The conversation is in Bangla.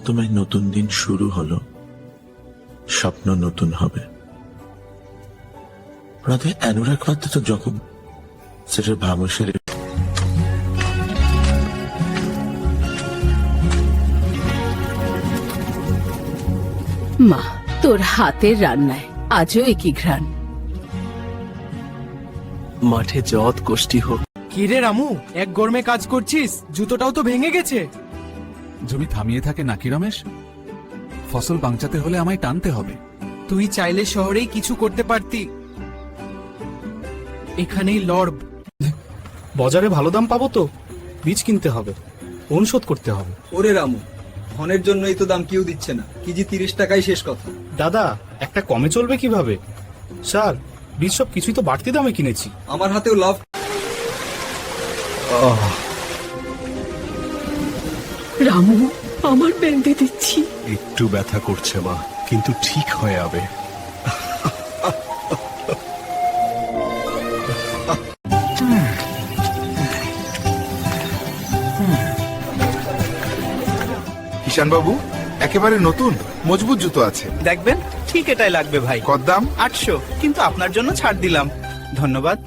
তোমায় নতুন দিন শুরু হলো, স্বপ্ন নতুন হবে। রাতে অনুরাগ পাত্র তো যখন সেটার ভাবসের মা, তোর হাতের রান্নায় আজও একই ঘ্রাণ। মাঠে যত কষ্টি হোক। কিরে রামু, এক গরমে কাজ করছিস, জুতোটাও তো ভেঙে গেছে। জমি থামিয়ে থাকে নাকি রমেশ? ফসল বাঁচাতে হলে আমায় টানতে হবে। তুই চাইলে শহরেই কিছু করতে পারতি, এখানেই লড়ব। বাজারে ভালো দাম পাবো তো? বীজ কিনতে হবে, অনুশোধ করতে হবে। ওরে রামু, ধনের জন্যই তো দাম কেউ দিচ্ছে না, কেজি 30 টাকাই শেষ কথা। দাদা, একটা কমে চলবে কিভাবে? স্যার, বীজ সব কিছুই তো বাড়তি দামে কিনেছি। আমার হাতেও লাভ। রামু, আমার বেঁধে দিচ্ছি। একটু ব্যথা করছে মা, কিন্তু ঠিক হয়ে যাবে। কিষান বাবু, একেবারে নতুন মজবুত জুতো আছে। দেখবেন, ঠিক এটাই লাগবে ভাই। কত দাম? 800, কিন্তু আপনার জন্য ছাড় দিলাম। ধন্যবাদ।